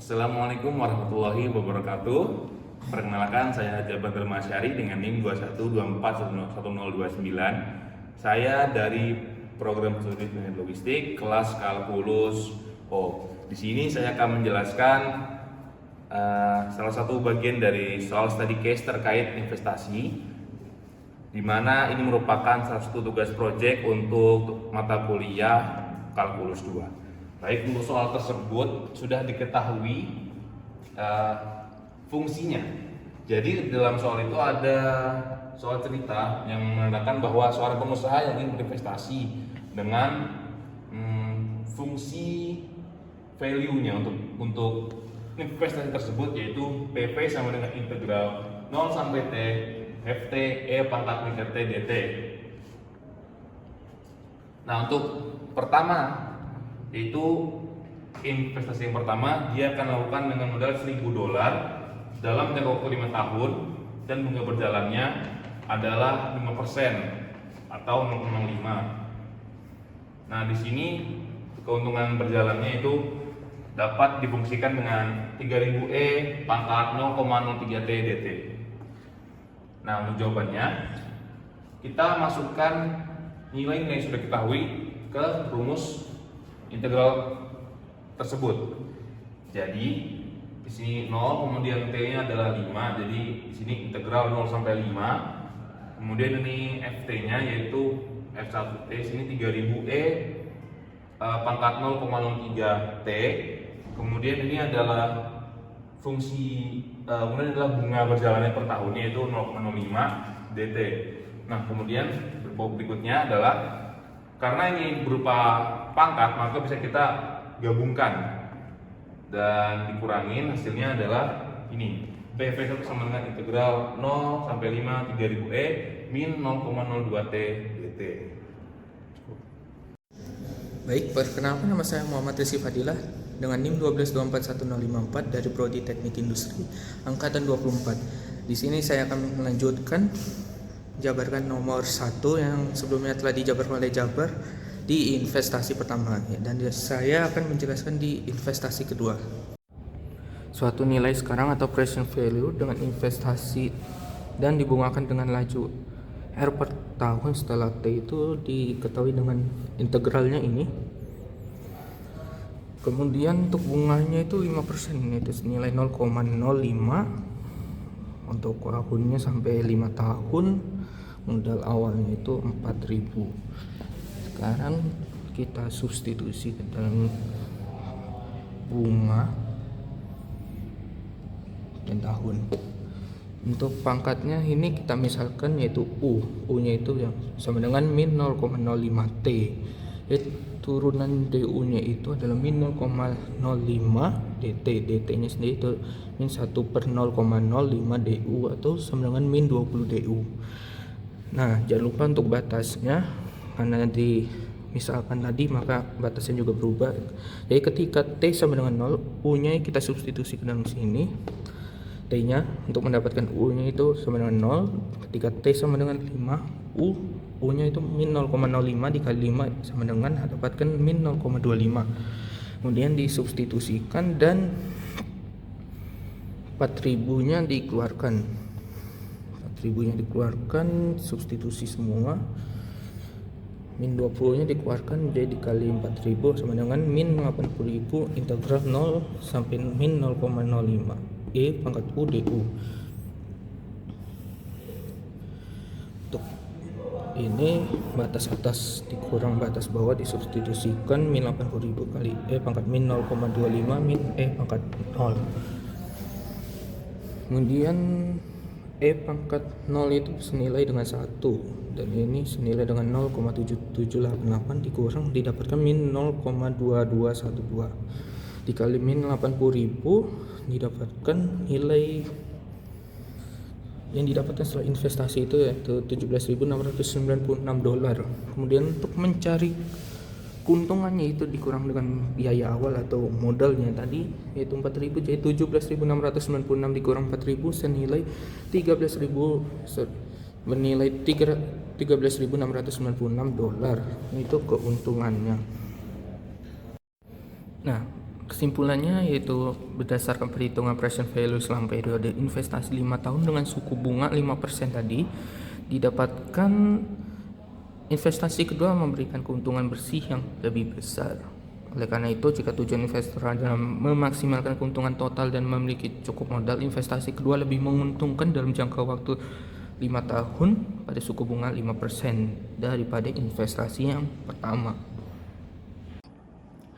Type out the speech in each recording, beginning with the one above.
Assalamualaikum warahmatullahi wabarakatuh. Perkenalkan, saya Jabar Masyari dengan NIM 212411029. Saya dari program studi manajemen logistik kelas kalkulus O. Di sini saya akan menjelaskan salah satu bagian dari soal study case terkait investasi, di mana ini merupakan salah satu tugas proyek untuk mata kuliah kalkulus 2. Baik, untuk soal tersebut sudah diketahui fungsinya. Jadi dalam soal itu ada soal cerita yang menandakan bahwa seorang pengusaha yang ingin berinvestasi dengan fungsi value-nya untuk investasi tersebut, yaitu PP sama dengan integral 0 sampai T Ft E pangkat min RT dt. Nah, untuk pertama, yaitu investasi yang pertama, dia akan lakukan dengan modal $1.000 dalam jangka waktu 5 tahun dan bunga berjalannya adalah 5% atau 0,05. Nah, di sini keuntungan berjalannya itu dapat difungsikan dengan 3000 E pangkat 0,03 T dt. Nah, untuk jawabannya kita masukkan nilai-nilai yang sudah diketahui ke rumus integral tersebut. Jadi di sini 0, kemudian T-nya adalah 5. Jadi di sini integral 0 sampai 5. Kemudian ini Ft-nya yaitu F1T, sini 3000 E pangkat 0,03 T. Kemudian ini adalah fungsi kemudian adalah bunga berjalannya per tahunnya yaitu 0,05 dt. Nah, kemudian berikutnya adalah karena ini berupa pangkat, maka bisa kita gabungkan dan dikurangin, hasilnya adalah ini. PV1 sama dengan integral 0 sampai 5 3000 E min 0,02 T dt. Baik, perkenalkan, nama saya Muhammad Rizky Fadilah dengan NIM 122411054 dari Prodi Teknik Industri angkatan 24. Di sini saya akan melanjutkan jabarkan nomor 1 yang sebelumnya telah dijabarkan oleh Jabar di investasi pertama, dan saya akan menjelaskan di investasi kedua. Suatu nilai sekarang atau present value dengan investasi dan dibungakan dengan laju R per tahun setelah T itu diketahui dengan integralnya ini. Kemudian untuk bunganya itu 5%, itu senilai 0,05 untuk tahunnya sampai 5 tahun. Modal awalnya itu 4.000. Sekarang kita substitusi ke dalam bunga dan tahun. Untuk pangkatnya ini kita misalkan yaitu U-nya itu yang sama dengan min 0,05 T. Turunan DU-nya itu adalah min 0,05 dt. dt-nya sendiri itu min 1 per 0,05 DU atau sama dengan min 20 DU. Nah, jangan lupa untuk batasnya, karena nanti misalkan tadi maka batasnya juga berubah. Jadi ketika T sama dengan 0, U-nya kita substitusi ke dalam sini. T-nya untuk mendapatkan U-nya itu sama dengan 0. Ketika T sama dengan 5, U-nya itu min 0,05 dikali 5 sama dengan dapatkan min 0,25. Kemudian disubstitusikan dan 4.000-nya dikeluarkan. 4.000-nya dikeluarkan, substitusi semua. Min 20-nya dikeluarkan, jadi dikali 4.000 sama dengan min 80.000 integral 0 sampai min 0,05 E pangkat U DU. Untuk ini batas atas dikurang batas bawah disubstitusikan min 80.000 kali E pangkat min 0,25 min E pangkat 0. Kemudian E pangkat 0 itu senilai dengan 1, dan ini senilai dengan 0,7788 dikurang didapatkan min 0,2212 dikali min 80.000 didapatkan nilai yang didapatkan setelah investasi itu yaitu $17.696. Kemudian untuk mencari keuntungannya itu dikurang dengan biaya awal atau modalnya tadi yaitu 4.000, jadi 17.696 dikurang 4.000 senilai 13.000 bernilai $13.696. Itu keuntungannya. Nah, Kesimpulannya yaitu berdasarkan perhitungan present value selama periode investasi 5 tahun dengan suku bunga 5% tadi, didapatkan investasi kedua memberikan keuntungan bersih yang lebih besar. Oleh karena itu, jika tujuan investor adalah memaksimalkan keuntungan total dan memiliki cukup modal, investasi kedua lebih menguntungkan dalam jangka waktu 5 tahun pada suku bunga 5% daripada investasi yang pertama.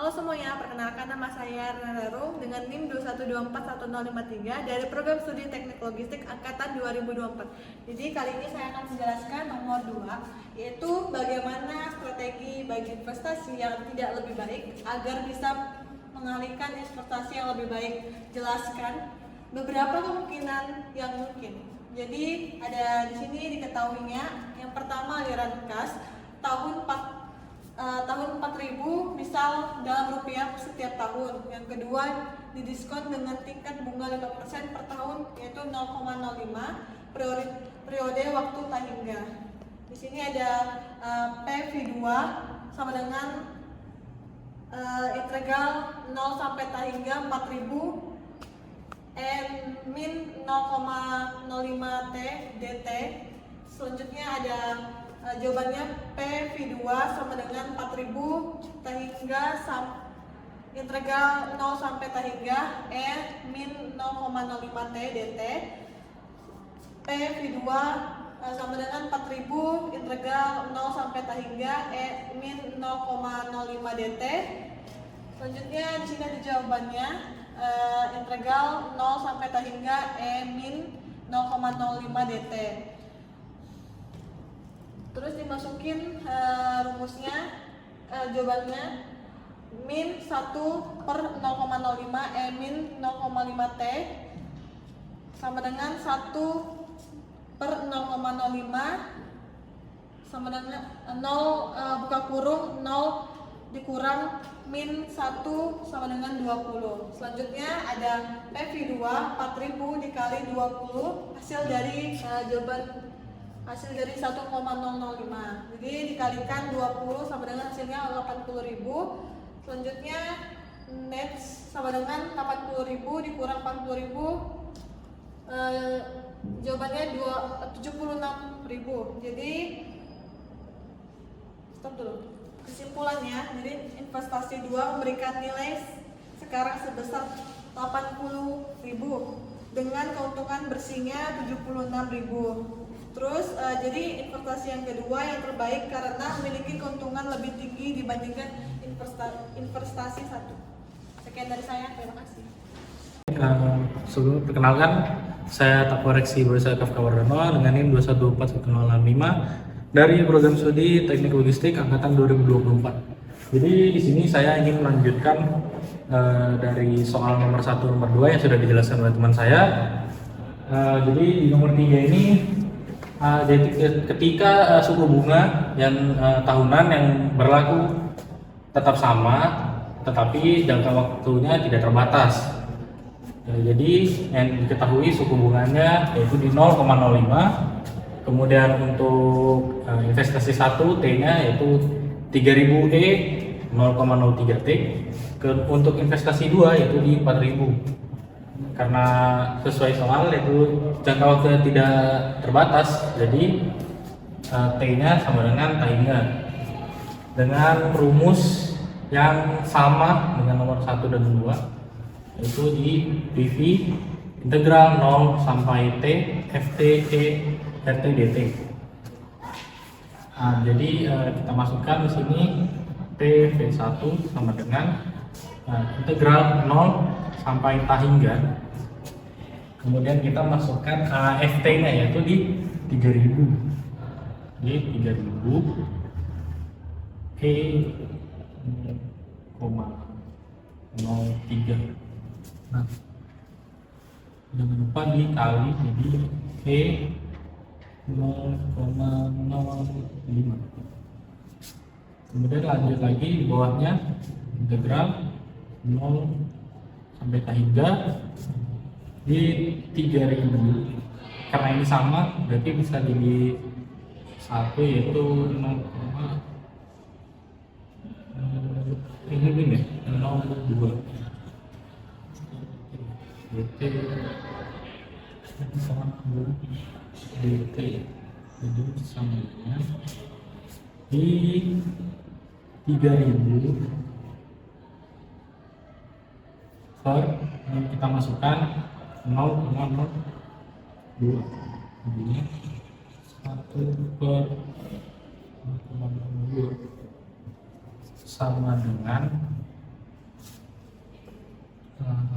Halo semuanya, perkenalkan nama saya Rana Darum dengan NIM 212411053 dari Program Studi Teknik Logistik Angkatan 2024. Jadi kali ini saya akan menjelaskan nomor 2, yaitu bagaimana strategi bagi investasi yang tidak lebih baik agar bisa mengalihkan investasi yang lebih baik. Jelaskan beberapa kemungkinan yang mungkin. Jadi ada di sini diketahuinya, yang pertama aliran kas tahun 4000 misal dalam rupiah setiap tahun. Yang kedua didiskon dengan tingkat bunga 5% per tahun yaitu 0,05 periode waktu tahingga. Di sini ada PV2 sama dengan integral 0 sampai tahingga 4000 min 0,05 T dt. Selanjutnya ada jawabannya PV2 sama dengan 4000 tahingga integral 0 sampai tahingga min 0,05 T dt. PV2 sama dengan 4000 integral 0 sampai tahingga min 0,05 dt. Selanjutnya di sini ada jawabannya integral 0 sampai tahingga min 0,05 dt. Terus dimasukin rumusnya, jawabannya min 1 per 0,05 min 0,5 T sama dengan 1 per 0,05 sama dengan 0 buka kurung 0 dikurang min 1 sama dengan 20. Selanjutnya ada PV2 4000 dikali 20 hasil dari hasil dari 1,005. Jadi dikalikan 20 sama dengan hasilnya 80.000. Selanjutnya net sama dengan 80.000 dikurang 40.000. Jawabannya 76.000. Jadi stop dulu. Kesimpulannya, jadi investasi 2 memberikan nilai sekarang sebesar 80.000 dengan keuntungan bersihnya 76.000. Terus jadi investasi yang kedua yang terbaik karena memiliki keuntungan lebih tinggi dibandingkan investasi satu. Sekian dari saya, terima kasih. Sebelum perkenalkan, saya Tak Koreksi Bursa Kafka Wardana dengan NIM 2124065 dari Program Studi Teknik Logistik Angkatan 2024. Jadi di sini saya ingin melanjutkan dari soal nomor 1 nomor 2 yang sudah dijelaskan oleh teman saya. Jadi di nomor 3 ini jadi ketika suku bunga yang tahunan yang berlaku tetap sama, tetapi jangka waktunya tidak terbatas. Jadi yang diketahui suku bunganya yaitu di 0,05. Kemudian untuk investasi 1 T-nya yaitu 3000 E 0,03 T. Untuk investasi 2 yaitu di 4000. Karena sesuai soal yaitu jangka waktunya tidak terbatas, jadi T-nya sama dengan tahingga dengan rumus yang sama dengan nomor 1 dan 2 yaitu di PV integral 0 sampai T FT E RT dt. Jadi kita masukkan di sini PV1 sama dengan integral 0 sampai tahingga. Kemudian kita masukkan FT-nya yaitu di 3000. Di 3000 E 0,03. Nah, jangan lupa dikali jadi E 0,05. Kemudian lanjut lagi di bawahnya integral 0 sampai tahingga di 3000. Karena ini sama berarti bisa jadi 1 yaitu 0, ini ya 0,2. DT sama DT, jadi sama dengan di 3000 per, ini kita masukkan 0,02, jadinya 1 per 0,02 sama dengan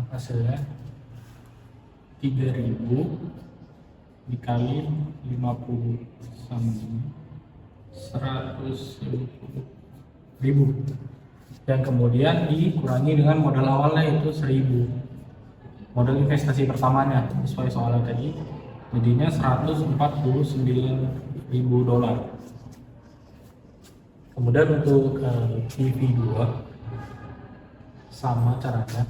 hasilnya 3000 dikali 50 sama dengan 150.000, dan kemudian dikurangi dengan modal awalnya itu 1000, modal investasi pertamanya sesuai soalnya tadi, jadinya $149.000. Kemudian untuk PV2 sama caranya,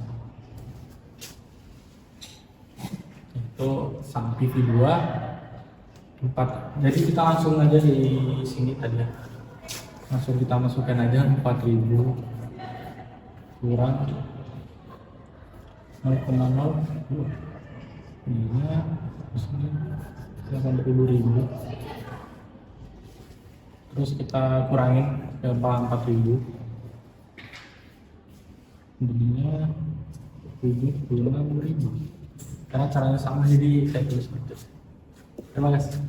itu sang PV2 4, jadi kita langsung aja di sini tadi ya, langsung kita masukkan aja 4.000 kurang 0,02, ininya 80.000, terus kita kurangin ke 4.000, jadinya 76.000, karena caranya sama jadi saya tulis seperti itu. Terima kasih.